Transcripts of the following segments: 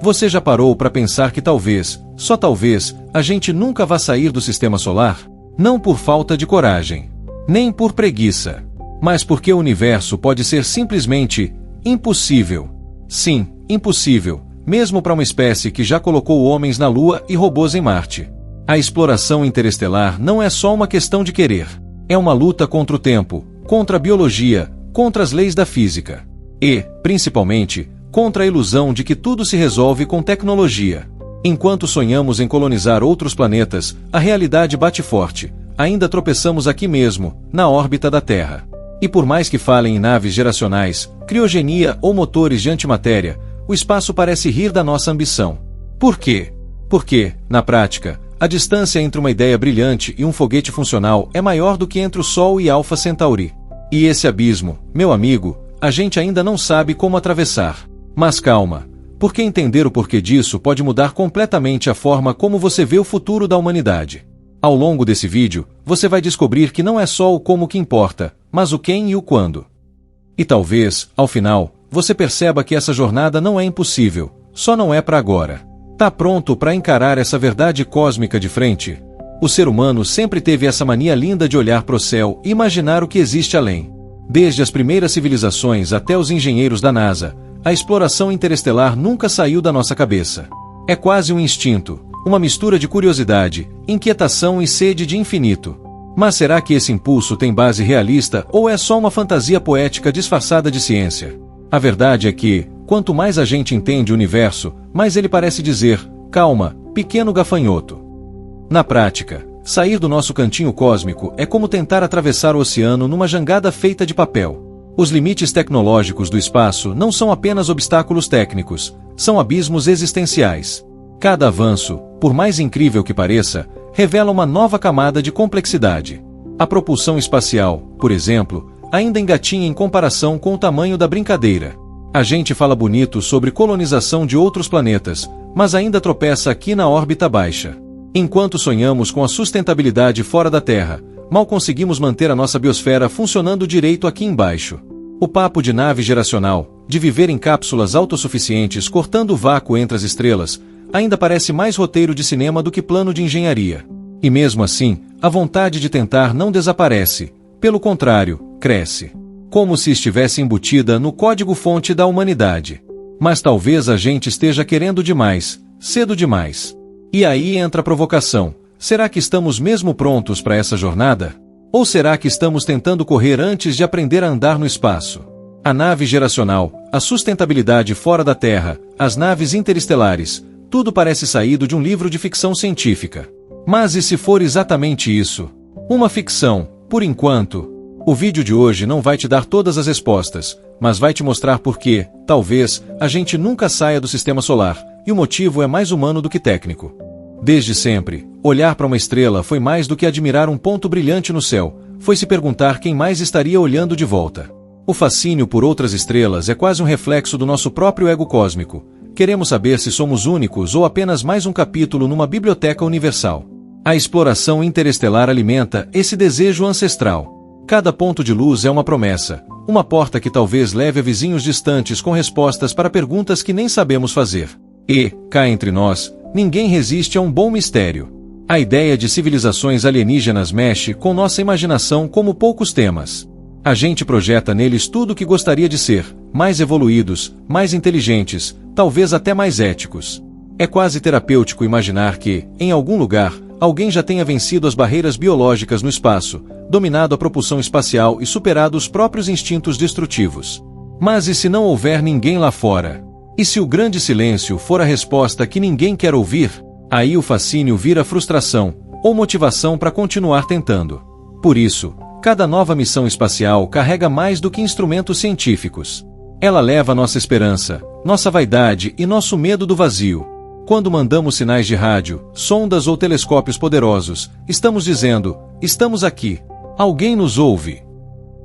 Você já parou para pensar que talvez, só talvez, a gente nunca vá sair do sistema solar? Não por falta de coragem, nem por preguiça, mas porque o universo pode ser simplesmente impossível. Sim, impossível, mesmo para uma espécie que já colocou homens na Lua e robôs em Marte. A exploração interestelar não é só uma questão de querer. É uma luta contra o tempo, contra a biologia, contra as leis da física. E, principalmente, contra a ilusão de que tudo se resolve com tecnologia. Enquanto sonhamos em colonizar outros planetas, a realidade bate forte. Ainda tropeçamos aqui mesmo, na órbita da Terra. E por mais que falem em naves geracionais, criogenia ou motores de antimatéria, o espaço parece rir da nossa ambição. Por quê? Porque, na prática, a distância entre uma ideia brilhante e um foguete funcional é maior do que entre o Sol e Alpha Centauri. E esse abismo, meu amigo, a gente ainda não sabe como atravessar. Mas calma, porque entender o porquê disso pode mudar completamente a forma como você vê o futuro da humanidade. Ao longo desse vídeo, você vai descobrir que não é só o como que importa, mas o quem e o quando. E talvez, ao final, você perceba que essa jornada não é impossível, só não é para agora. Tá pronto para encarar essa verdade cósmica de frente? O ser humano sempre teve essa mania linda de olhar para o céu e imaginar o que existe além. Desde as primeiras civilizações até os engenheiros da NASA, a exploração interestelar nunca saiu da nossa cabeça. É quase um instinto, uma mistura de curiosidade, inquietação e sede de infinito. Mas será que esse impulso tem base realista ou é só uma fantasia poética disfarçada de ciência? A verdade é que, quanto mais a gente entende o universo, mais ele parece dizer, calma, pequeno gafanhoto. Na prática, sair do nosso cantinho cósmico é como tentar atravessar o oceano numa jangada feita de papel. Os limites tecnológicos do espaço não são apenas obstáculos técnicos, são abismos existenciais. Cada avanço, por mais incrível que pareça, revela uma nova camada de complexidade. A propulsão espacial, por exemplo, ainda engatinha em comparação com o tamanho da brincadeira. A gente fala bonito sobre colonização de outros planetas, mas ainda tropeça aqui na órbita baixa. Enquanto sonhamos com a sustentabilidade fora da Terra, mal conseguimos manter a nossa biosfera funcionando direito aqui embaixo. O papo de nave geracional, de viver em cápsulas autossuficientes cortando o vácuo entre as estrelas, ainda parece mais roteiro de cinema do que plano de engenharia. E mesmo assim, a vontade de tentar não desaparece, pelo contrário, cresce. Como se estivesse embutida no código-fonte da humanidade. Mas talvez a gente esteja querendo demais, cedo demais. E aí entra a provocação. Será que estamos mesmo prontos para essa jornada? Ou será que estamos tentando correr antes de aprender a andar no espaço? A nave geracional, a sustentabilidade fora da Terra, as naves interestelares, tudo parece saído de um livro de ficção científica. Mas e se for exatamente isso? Uma ficção, por enquanto. O vídeo de hoje não vai te dar todas as respostas, mas vai te mostrar por que, talvez, a gente nunca saia do sistema solar, e o motivo é mais humano do que técnico. Desde sempre, olhar para uma estrela foi mais do que admirar um ponto brilhante no céu, foi se perguntar quem mais estaria olhando de volta. O fascínio por outras estrelas é quase um reflexo do nosso próprio ego cósmico. Queremos saber se somos únicos ou apenas mais um capítulo numa biblioteca universal. A exploração interestelar alimenta esse desejo ancestral. Cada ponto de luz é uma promessa, uma porta que talvez leve a vizinhos distantes com respostas para perguntas que nem sabemos fazer. E, cá entre nós, ninguém resiste a um bom mistério. A ideia de civilizações alienígenas mexe com nossa imaginação como poucos temas. A gente projeta neles tudo o que gostaria de ser, mais evoluídos, mais inteligentes, talvez até mais éticos. É quase terapêutico imaginar que, em algum lugar, alguém já tenha vencido as barreiras biológicas no espaço, dominado a propulsão espacial e superado os próprios instintos destrutivos. Mas e se não houver ninguém lá fora? E se o grande silêncio for a resposta que ninguém quer ouvir? Aí o fascínio vira frustração, ou motivação para continuar tentando. Por isso, cada nova missão espacial carrega mais do que instrumentos científicos. Ela leva nossa esperança, nossa vaidade e nosso medo do vazio. Quando mandamos sinais de rádio, sondas ou telescópios poderosos, estamos dizendo, estamos aqui. Alguém nos ouve.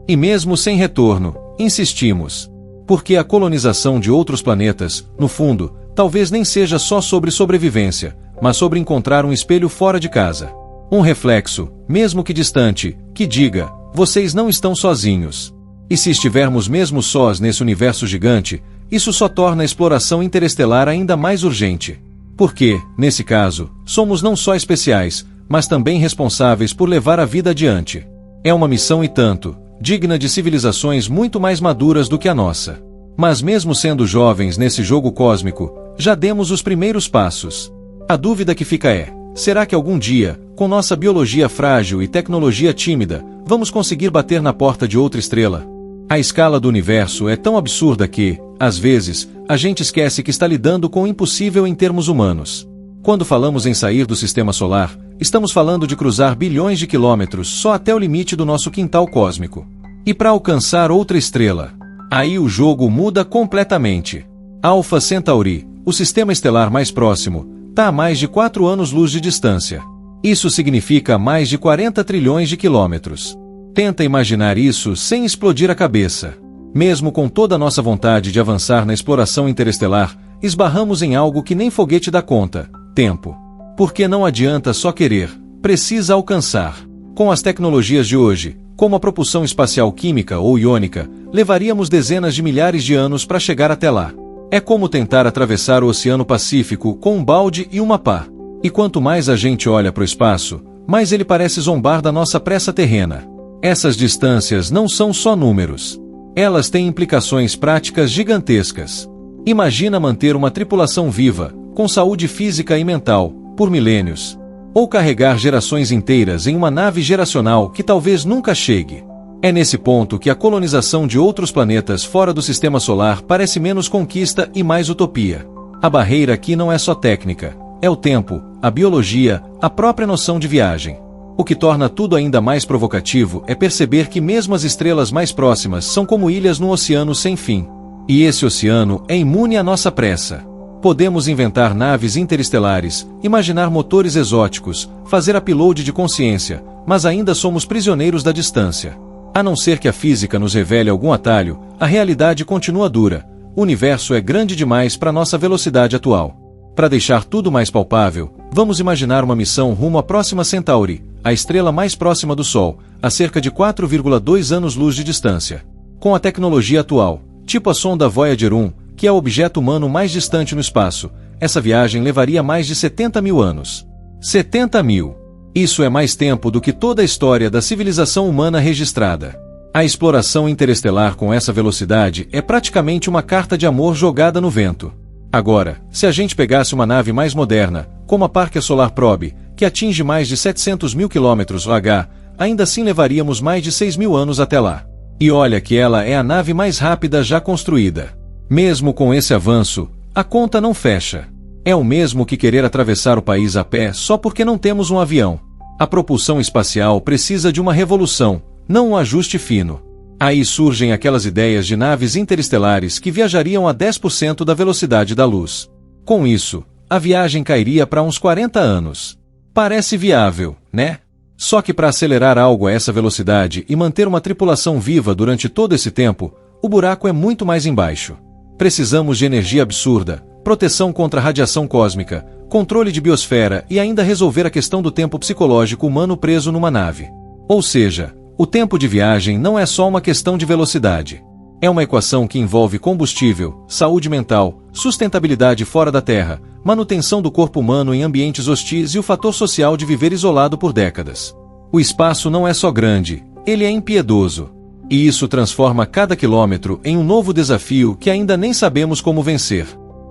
E mesmo sem retorno, insistimos. Porque a colonização de outros planetas, no fundo, talvez nem seja só sobre sobrevivência, mas sobre encontrar um espelho fora de casa. Um reflexo, mesmo que distante, que diga, vocês não estão sozinhos. E se estivermos mesmo sós nesse universo gigante, isso só torna a exploração interestelar ainda mais urgente. Porque, nesse caso, somos não só especiais, mas também responsáveis por levar a vida adiante. É uma missão e tanto, digna de civilizações muito mais maduras do que a nossa. Mas mesmo sendo jovens nesse jogo cósmico, já demos os primeiros passos. A dúvida que fica é: será que algum dia, com nossa biologia frágil e tecnologia tímida, vamos conseguir bater na porta de outra estrela? A escala do universo é tão absurda que, às vezes, a gente esquece que está lidando com o impossível em termos humanos. Quando falamos em sair do sistema solar, estamos falando de cruzar bilhões de quilômetros só até o limite do nosso quintal cósmico. E para alcançar outra estrela, aí o jogo muda completamente. Alpha Centauri, o sistema estelar mais próximo, está a mais de 4 anos-luz de distância. Isso significa mais de 40 trilhões de quilômetros. Tenta imaginar isso sem explodir a cabeça. Mesmo com toda a nossa vontade de avançar na exploração interestelar, esbarramos em algo que nem foguete dá conta: tempo. Porque não adianta só querer, precisa alcançar. Com as tecnologias de hoje, como a propulsão espacial química ou iônica, levaríamos dezenas de milhares de anos para chegar até lá. É como tentar atravessar o Oceano Pacífico com um balde e uma pá. E quanto mais a gente olha para o espaço, mais ele parece zombar da nossa pressa terrena. Essas distâncias não são só números. Elas têm implicações práticas gigantescas. Imagina manter uma tripulação viva, com saúde física e mental, por milênios. Ou carregar gerações inteiras em uma nave geracional que talvez nunca chegue. É nesse ponto que a colonização de outros planetas fora do sistema solar parece menos conquista e mais utopia. A barreira aqui não é só técnica, é o tempo, a biologia, a própria noção de viagem. O que torna tudo ainda mais provocativo é perceber que mesmo as estrelas mais próximas são como ilhas num oceano sem fim. E esse oceano é imune à nossa pressa. Podemos inventar naves interestelares, imaginar motores exóticos, fazer upload de consciência, mas ainda somos prisioneiros da distância. A não ser que a física nos revele algum atalho, a realidade continua dura. O universo é grande demais para nossa velocidade atual. Para deixar tudo mais palpável, vamos imaginar uma missão rumo à próxima Centauri, a estrela mais próxima do Sol, a cerca de 4,2 anos-luz de distância. Com a tecnologia atual, tipo a sonda Voyager 1, que é o objeto humano mais distante no espaço, essa viagem levaria mais de 70 mil anos. 70 mil! Isso é mais tempo do que toda a história da civilização humana registrada. A exploração interestelar com essa velocidade é praticamente uma carta de amor jogada no vento. Agora, se a gente pegasse uma nave mais moderna, como a Parker Solar Probe, que atinge mais de 700 mil km/h, ainda assim levaríamos mais de 6 mil anos até lá. E olha que ela é a nave mais rápida já construída. Mesmo com esse avanço, a conta não fecha. É o mesmo que querer atravessar o país a pé só porque não temos um avião. A propulsão espacial precisa de uma revolução, não um ajuste fino. Aí surgem aquelas ideias de naves interestelares que viajariam a 10% da velocidade da luz. Com isso, a viagem cairia para uns 40 anos. Parece viável, né? Só que para acelerar algo a essa velocidade e manter uma tripulação viva durante todo esse tempo, o buraco é muito mais embaixo. Precisamos de energia absurda, proteção contra radiação cósmica, controle de biosfera e ainda resolver a questão do tempo psicológico humano preso numa nave. Ou seja, o tempo de viagem não é só uma questão de velocidade. É uma equação que envolve combustível, saúde mental, sustentabilidade fora da Terra, manutenção do corpo humano em ambientes hostis e o fator social de viver isolado por décadas. O espaço não é só grande, ele é impiedoso. E isso transforma cada quilômetro em um novo desafio que ainda nem sabemos como vencer.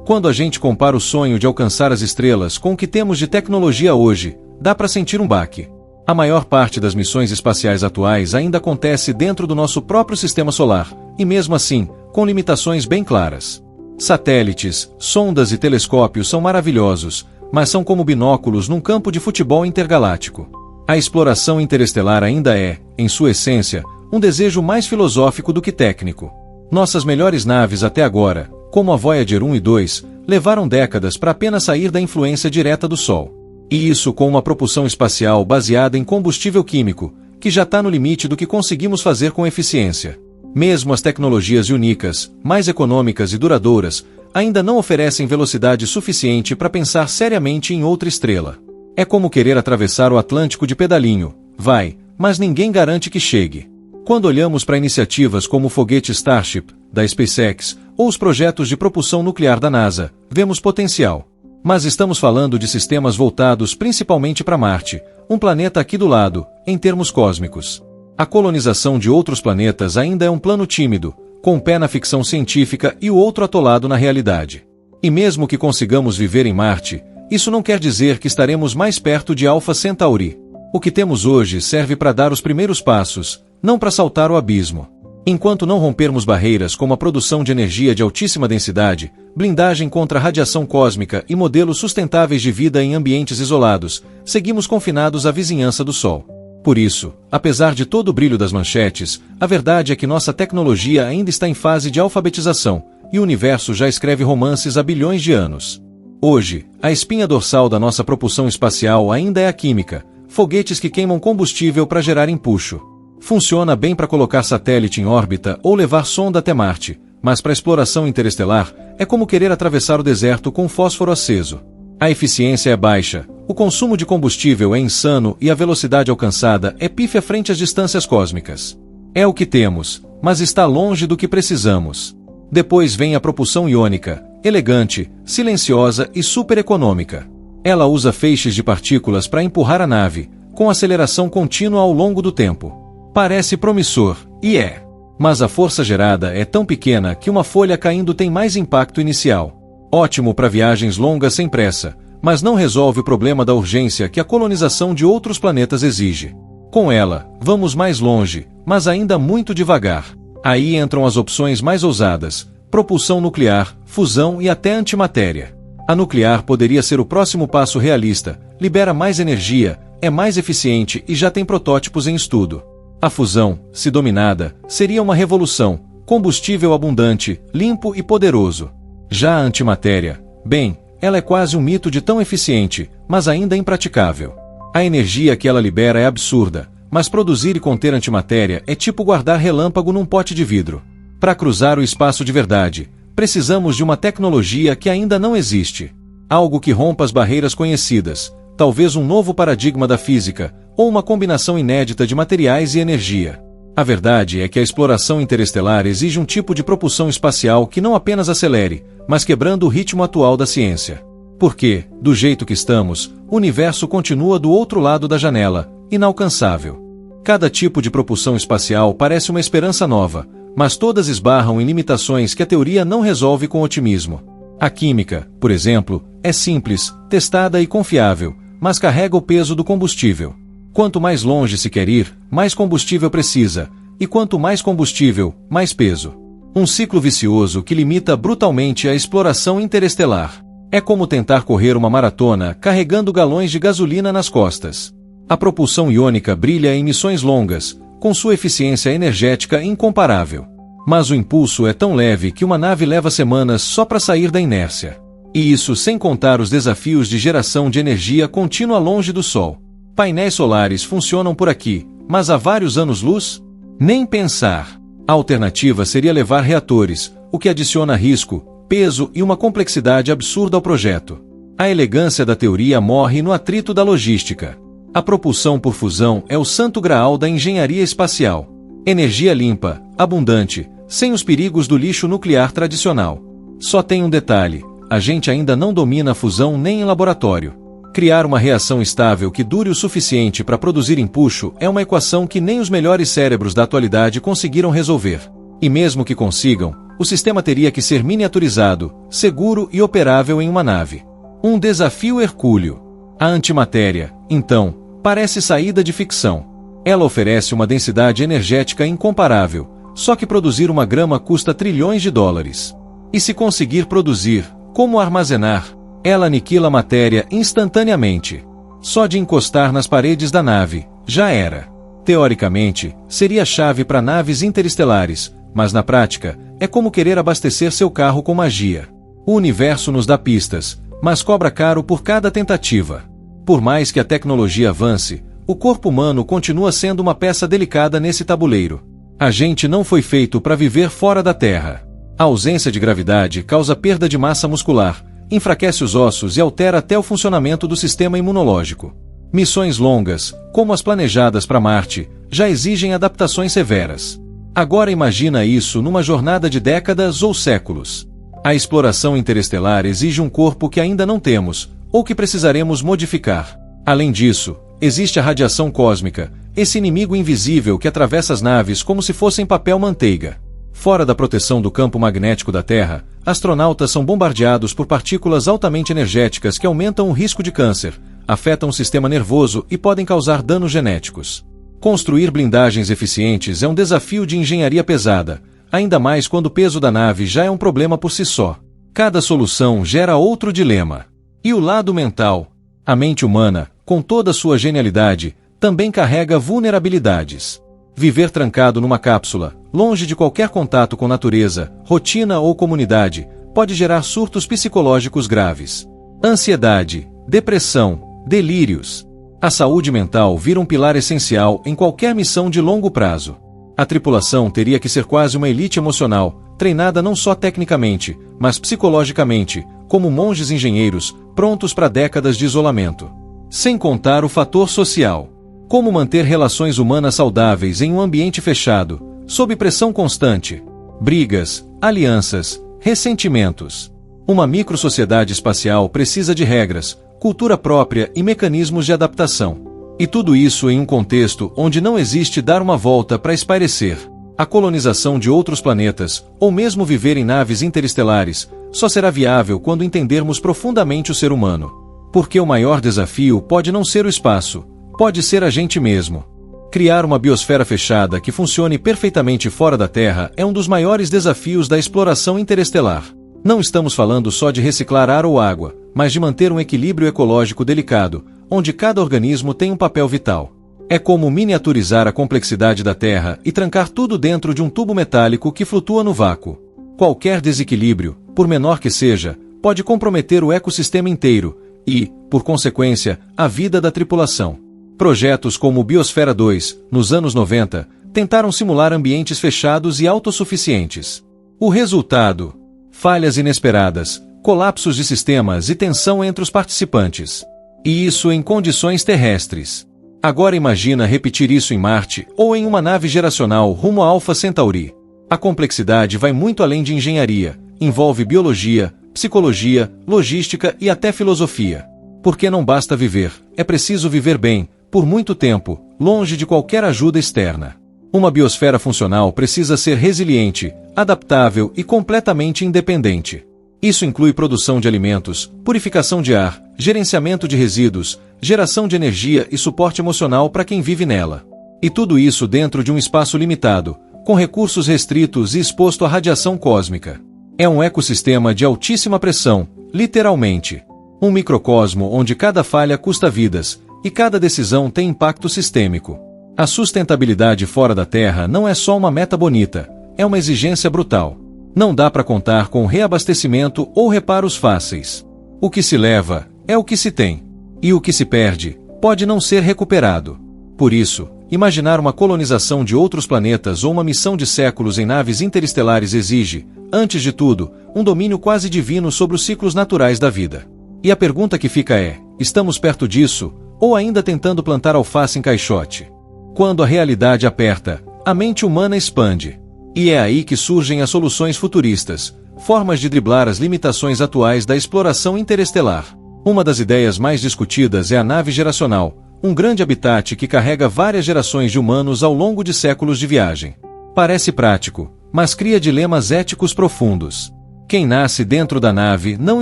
Quando a gente compara o sonho de alcançar as estrelas com o que temos de tecnologia hoje, dá para sentir um baque. A maior parte das missões espaciais atuais ainda acontece dentro do nosso próprio sistema solar, e mesmo assim, com limitações bem claras. Satélites, sondas e telescópios são maravilhosos, mas são como binóculos num campo de futebol intergaláctico. A exploração interestelar ainda é, em sua essência, um desejo mais filosófico do que técnico. Nossas melhores naves até agora, como a Voyager 1 e 2, levaram décadas para apenas sair da influência direta do Sol. E isso com uma propulsão espacial baseada em combustível químico, que já está no limite do que conseguimos fazer com eficiência. Mesmo as tecnologias únicas, mais econômicas e duradouras, ainda não oferecem velocidade suficiente para pensar seriamente em outra estrela. É como querer atravessar o Atlântico de pedalinho. Vai, mas ninguém garante que chegue. Quando olhamos para iniciativas como o foguete Starship, da SpaceX, ou os projetos de propulsão nuclear da NASA, vemos potencial. Mas estamos falando de sistemas voltados principalmente para Marte, um planeta aqui do lado, em termos cósmicos. A colonização de outros planetas ainda é um plano tímido, com um pé na ficção científica e o outro atolado na realidade. E mesmo que consigamos viver em Marte, isso não quer dizer que estaremos mais perto de Alpha Centauri. O que temos hoje serve para dar os primeiros passos, não para saltar o abismo. Enquanto não rompermos barreiras como a produção de energia de altíssima densidade, blindagem contra a radiação cósmica e modelos sustentáveis de vida em ambientes isolados, seguimos confinados à vizinhança do Sol. Por isso, apesar de todo o brilho das manchetes, a verdade é que nossa tecnologia ainda está em fase de alfabetização, e o universo já escreve romances há bilhões de anos. Hoje, a espinha dorsal da nossa propulsão espacial ainda é a química, foguetes que queimam combustível para gerar empuxo. Funciona bem para colocar satélite em órbita ou levar sonda até Marte, mas para exploração interestelar, é como querer atravessar o deserto com fósforo aceso. A eficiência é baixa, o consumo de combustível é insano e a velocidade alcançada é pífia frente às distâncias cósmicas. É o que temos, mas está longe do que precisamos. Depois vem a propulsão iônica, elegante, silenciosa e super econômica. Ela usa feixes de partículas para empurrar a nave, com aceleração contínua ao longo do tempo. Parece promissor, e é. Mas a força gerada é tão pequena que uma folha caindo tem mais impacto inicial. Ótimo para viagens longas sem pressa, mas não resolve o problema da urgência que a colonização de outros planetas exige. Com ela, vamos mais longe, mas ainda muito devagar. Aí entram as opções mais ousadas: propulsão nuclear, fusão e até antimatéria. A nuclear poderia ser o próximo passo realista, libera mais energia, é mais eficiente e já tem protótipos em estudo. A fusão, se dominada, seria uma revolução, combustível abundante, limpo e poderoso. Já a antimatéria, bem, ela é quase um mito de tão eficiente, mas ainda impraticável. A energia que ela libera é absurda, mas produzir e conter antimatéria é tipo guardar relâmpago num pote de vidro. Para cruzar o espaço de verdade, precisamos de uma tecnologia que ainda não existe. Algo que rompa as barreiras conhecidas, talvez um novo paradigma da física, ou uma combinação inédita de materiais e energia. A verdade é que a exploração interestelar exige um tipo de propulsão espacial que não apenas acelere, mas quebrando o ritmo atual da ciência. Porque, do jeito que estamos, o universo continua do outro lado da janela, inalcançável. Cada tipo de propulsão espacial parece uma esperança nova, mas todas esbarram em limitações que a teoria não resolve com otimismo. A química, por exemplo, é simples, testada e confiável, mas carrega o peso do combustível. Quanto mais longe se quer ir, mais combustível precisa, e quanto mais combustível, mais peso. Um ciclo vicioso que limita brutalmente a exploração interestelar. É como tentar correr uma maratona carregando galões de gasolina nas costas. A propulsão iônica brilha em missões longas, com sua eficiência energética incomparável. Mas o impulso é tão leve que uma nave leva semanas só para sair da inércia. E isso sem contar os desafios de geração de energia contínua longe do Sol. Painéis solares funcionam por aqui, mas há vários anos-luz? Nem pensar. A alternativa seria levar reatores, o que adiciona risco, peso e uma complexidade absurda ao projeto. A elegância da teoria morre no atrito da logística. A propulsão por fusão é o santo graal da engenharia espacial. Energia limpa, abundante, sem os perigos do lixo nuclear tradicional. Só tem um detalhe: a gente ainda não domina a fusão nem em laboratório. Criar uma reação estável que dure o suficiente para produzir empuxo é uma equação que nem os melhores cérebros da atualidade conseguiram resolver. E mesmo que consigam, o sistema teria que ser miniaturizado, seguro e operável em uma nave. Um desafio hercúleo. A antimatéria, então, parece saída de ficção. Ela oferece uma densidade energética incomparável, só que produzir uma grama custa trilhões de dólares. E se conseguir produzir, como armazenar? Ela aniquila a matéria instantaneamente. Só de encostar nas paredes da nave, já era. Teoricamente, seria a chave para naves interestelares, mas na prática, é como querer abastecer seu carro com magia. O universo nos dá pistas, mas cobra caro por cada tentativa. Por mais que a tecnologia avance, o corpo humano continua sendo uma peça delicada nesse tabuleiro. A gente não foi feito para viver fora da Terra. A ausência de gravidade causa perda de massa muscular, enfraquece os ossos e altera até o funcionamento do sistema imunológico. Missões longas, como as planejadas para Marte, já exigem adaptações severas. Agora imagina isso numa jornada de décadas ou séculos. A exploração interestelar exige um corpo que ainda não temos, ou que precisaremos modificar. Além disso, existe a radiação cósmica, esse inimigo invisível que atravessa as naves como se fossem papel manteiga. Fora da proteção do campo magnético da Terra, astronautas são bombardeados por partículas altamente energéticas que aumentam o risco de câncer, afetam o sistema nervoso e podem causar danos genéticos. Construir blindagens eficientes é um desafio de engenharia pesada, ainda mais quando o peso da nave já é um problema por si só. Cada solução gera outro dilema. E o lado mental? A mente humana, com toda sua genialidade, também carrega vulnerabilidades. Viver trancado numa cápsula, longe de qualquer contato com natureza, rotina ou comunidade, pode gerar surtos psicológicos graves. Ansiedade, depressão, delírios. A saúde mental vira um pilar essencial em qualquer missão de longo prazo. A tripulação teria que ser quase uma elite emocional, treinada não só tecnicamente, mas psicologicamente, como monges engenheiros, prontos para décadas de isolamento. Sem contar o fator social. Como manter relações humanas saudáveis em um ambiente fechado, sob pressão constante? Brigas, alianças, ressentimentos. Uma microsociedade espacial precisa de regras, cultura própria e mecanismos de adaptação. E tudo isso em um contexto onde não existe dar uma volta para espairecer. A colonização de outros planetas, ou mesmo viver em naves interestelares, só será viável quando entendermos profundamente o ser humano. Porque o maior desafio pode não ser o espaço, pode ser a gente mesmo. Criar uma biosfera fechada que funcione perfeitamente fora da Terra é um dos maiores desafios da exploração interestelar. Não estamos falando só de reciclar ar ou água, mas de manter um equilíbrio ecológico delicado, onde cada organismo tem um papel vital. É como miniaturizar a complexidade da Terra e trancar tudo dentro de um tubo metálico que flutua no vácuo. Qualquer desequilíbrio, por menor que seja, pode comprometer o ecossistema inteiro e, por consequência, a vida da tripulação. Projetos como o Biosfera 2, nos anos 90, tentaram simular ambientes fechados e autossuficientes. O resultado? Falhas inesperadas, colapsos de sistemas e tensão entre os participantes. E isso em condições terrestres. Agora imagina repetir isso em Marte ou em uma nave geracional rumo a Alpha Centauri. A complexidade vai muito além de engenharia, envolve biologia, psicologia, logística e até filosofia. Porque não basta viver, é preciso viver bem, por muito tempo, longe de qualquer ajuda externa. Uma biosfera funcional precisa ser resiliente, adaptável e completamente independente. Isso inclui produção de alimentos, purificação de ar, gerenciamento de resíduos, geração de energia e suporte emocional para quem vive nela. E tudo isso dentro de um espaço limitado, com recursos restritos e exposto à radiação cósmica. É um ecossistema de altíssima pressão, literalmente. Um microcosmo onde cada falha custa vidas, e cada decisão tem impacto sistêmico. A sustentabilidade fora da Terra não é só uma meta bonita, é uma exigência brutal. Não dá para contar com reabastecimento ou reparos fáceis. O que se leva é o que se tem. E o que se perde pode não ser recuperado. Por isso, imaginar uma colonização de outros planetas ou uma missão de séculos em naves interestelares exige, antes de tudo, um domínio quase divino sobre os ciclos naturais da vida. E a pergunta que fica é: estamos perto disso, ou ainda tentando plantar alface em caixote? Quando a realidade aperta, a mente humana expande. E é aí que surgem as soluções futuristas, formas de driblar as limitações atuais da exploração interestelar. Uma das ideias mais discutidas é a nave geracional, um grande habitat que carrega várias gerações de humanos ao longo de séculos de viagem. Parece prático, mas cria dilemas éticos profundos. Quem nasce dentro da nave não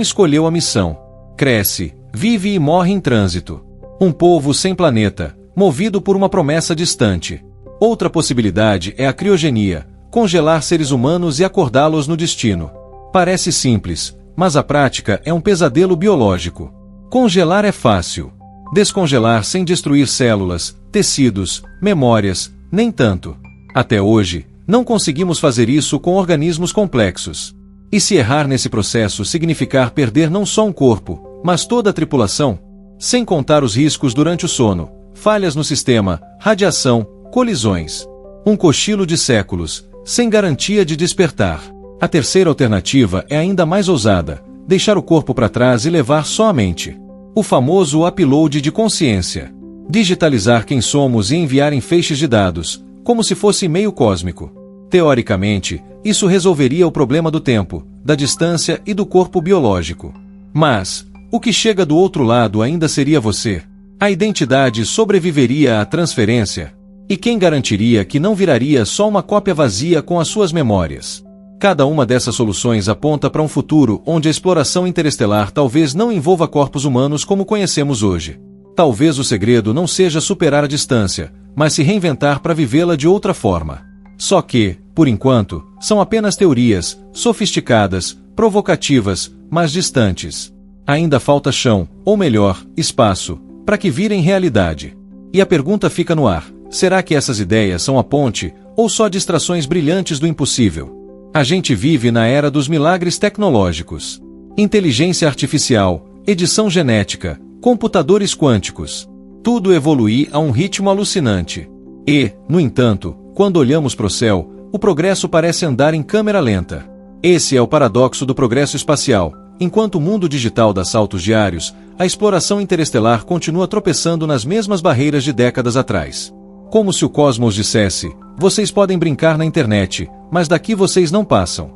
escolheu a missão. Cresce, vive e morre em trânsito. Um povo sem planeta, movido por uma promessa distante. Outra possibilidade é a criogenia, congelar seres humanos e acordá-los no destino. Parece simples, mas a prática é um pesadelo biológico. Congelar é fácil. Descongelar sem destruir células, tecidos, memórias, nem tanto. Até hoje, não conseguimos fazer isso com organismos complexos. E se errar nesse processo significar perder não só um corpo, mas toda a tripulação? Sem contar os riscos durante o sono, falhas no sistema, radiação, colisões. Um cochilo de séculos, sem garantia de despertar. A terceira alternativa é ainda mais ousada: deixar o corpo para trás e levar só a mente. O famoso upload de consciência. Digitalizar quem somos e enviar em feixes de dados, como se fosse e-mail cósmico. Teoricamente, isso resolveria o problema do tempo, da distância e do corpo biológico. Mas, o que chega do outro lado ainda seria você. A identidade sobreviveria à transferência. E quem garantiria que não viraria só uma cópia vazia com as suas memórias? Cada uma dessas soluções aponta para um futuro onde a exploração interestelar talvez não envolva corpos humanos como conhecemos hoje. Talvez o segredo não seja superar a distância, mas se reinventar para vivê-la de outra forma. Só que, por enquanto, são apenas teorias, sofisticadas, provocativas, mas distantes. Ainda falta chão, ou melhor, espaço, para que virem realidade. E a pergunta fica no ar: será que essas ideias são a ponte, ou só distrações brilhantes do impossível? A gente vive na era dos milagres tecnológicos. Inteligência artificial, edição genética, computadores quânticos. Tudo evolui a um ritmo alucinante. E, no entanto, quando olhamos para o céu, o progresso parece andar em câmera lenta. Esse é o paradoxo do progresso espacial. Enquanto o mundo digital dá saltos diários, a exploração interestelar continua tropeçando nas mesmas barreiras de décadas atrás. Como se o cosmos dissesse: vocês podem brincar na internet, mas daqui vocês não passam.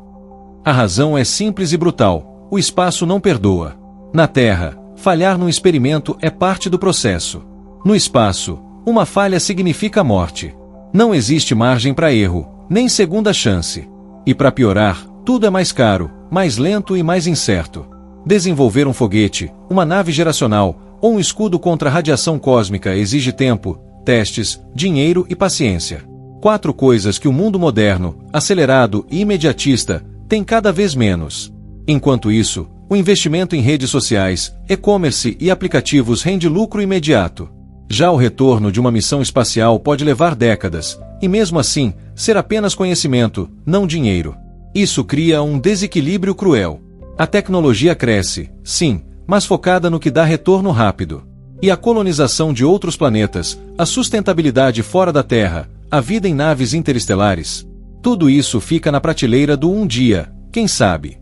A razão é simples e brutal: o espaço não perdoa. Na Terra, falhar num experimento é parte do processo. No espaço, uma falha significa morte. Não existe margem para erro, nem segunda chance. E para piorar, tudo é mais caro, mais lento e mais incerto. Desenvolver um foguete, uma nave geracional ou um escudo contra a radiação cósmica exige tempo, testes, dinheiro e paciência. 4 coisas que o mundo moderno, acelerado e imediatista, tem cada vez menos. Enquanto isso, o investimento em redes sociais, e-commerce e aplicativos rende lucro imediato. Já o retorno de uma missão espacial pode levar décadas, e mesmo assim, ser apenas conhecimento, não dinheiro. Isso cria um desequilíbrio cruel. A tecnologia cresce, sim, mas focada no que dá retorno rápido. E a colonização de outros planetas, a sustentabilidade fora da Terra, a vida em naves interestelares, tudo isso fica na prateleira do um dia, quem sabe.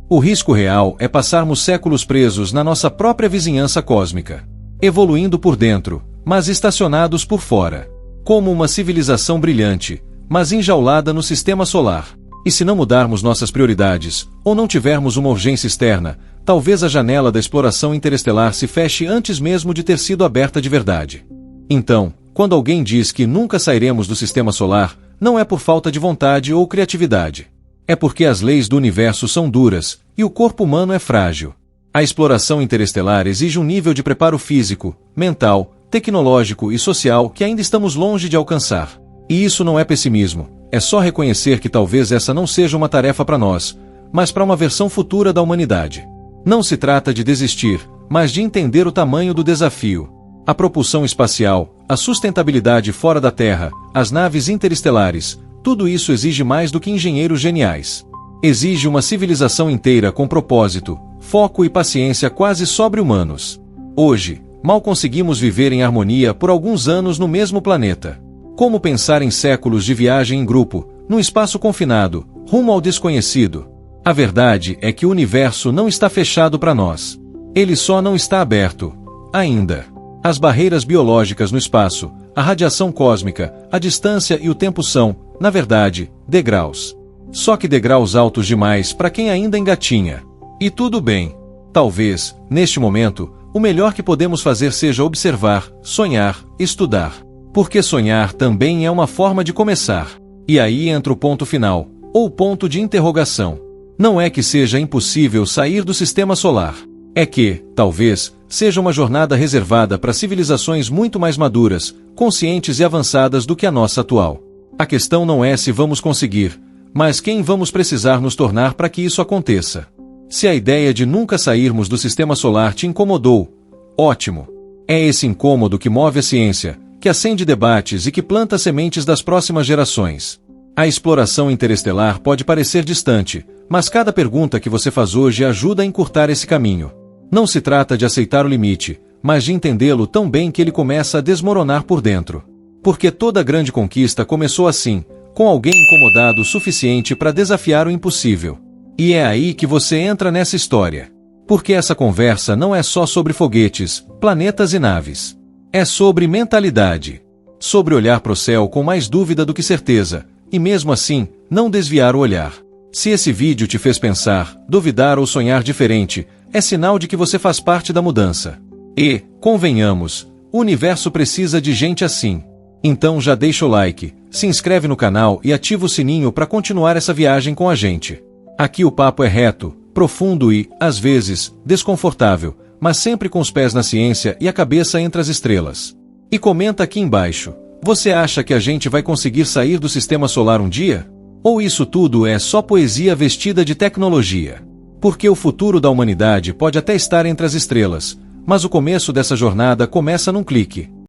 O risco real é passarmos séculos presos na nossa própria vizinhança cósmica, evoluindo por dentro, mas estacionados por fora, como uma civilização brilhante, mas enjaulada no sistema solar. E se não mudarmos nossas prioridades, ou não tivermos uma urgência externa, talvez a janela da exploração interestelar se feche antes mesmo de ter sido aberta de verdade. Então, quando alguém diz que nunca sairemos do sistema solar, não é por falta de vontade ou criatividade. É porque as leis do universo são duras, e o corpo humano é frágil. A exploração interestelar exige um nível de preparo físico, mental, tecnológico e social que ainda estamos longe de alcançar. E isso não é pessimismo, é só reconhecer que talvez essa não seja uma tarefa para nós, mas para uma versão futura da humanidade. Não se trata de desistir, mas de entender o tamanho do desafio. A propulsão espacial, a sustentabilidade fora da Terra, as naves interestelares, tudo isso exige mais do que engenheiros geniais. Exige uma civilização inteira com propósito, foco e paciência quase sobre-humanos. Hoje, mal conseguimos viver em harmonia por alguns anos no mesmo planeta. Como pensar em séculos de viagem em grupo, num espaço confinado, rumo ao desconhecido? A verdade é que o universo não está fechado para nós. Ele só não está aberto, ainda. As barreiras biológicas no espaço, a radiação cósmica, a distância e o tempo são, na verdade, degraus. Só que degraus altos demais para quem ainda engatinha. E tudo bem. Talvez, neste momento, o melhor que podemos fazer seja observar, sonhar, estudar. Porque sonhar também é uma forma de começar. E aí entra o ponto final, ou ponto de interrogação. Não é que seja impossível sair do sistema solar. É que, talvez, seja uma jornada reservada para civilizações muito mais maduras, conscientes e avançadas do que a nossa atual. A questão não é se vamos conseguir, mas quem vamos precisar nos tornar para que isso aconteça. Se a ideia de nunca sairmos do sistema solar te incomodou, ótimo. É esse incômodo que move a ciência, que acende debates e que planta sementes das próximas gerações. A exploração interestelar pode parecer distante, mas cada pergunta que você faz hoje ajuda a encurtar esse caminho. Não se trata de aceitar o limite, mas de entendê-lo tão bem que ele começa a desmoronar por dentro. Porque toda grande conquista começou assim, com alguém incomodado o suficiente para desafiar o impossível. E é aí que você entra nessa história. Porque essa conversa não é só sobre foguetes, planetas e naves. É sobre mentalidade. Sobre olhar para o céu com mais dúvida do que certeza, E mesmo assim, não desviar o olhar. Se esse vídeo te fez pensar, duvidar ou sonhar diferente, é sinal de que você faz parte da mudança. E, convenhamos, o universo precisa de gente assim. Então já deixa o like, se inscreve no canal e ativa o sininho para continuar essa viagem com a gente. Aqui o papo é reto, profundo e, às vezes, desconfortável, mas sempre com os pés na ciência e a cabeça entre as estrelas. E comenta aqui embaixo, você acha que a gente vai conseguir sair do sistema solar um dia? Ou isso tudo é só poesia vestida de tecnologia? Porque o futuro da humanidade pode até estar entre as estrelas, mas o começo dessa jornada começa num clique.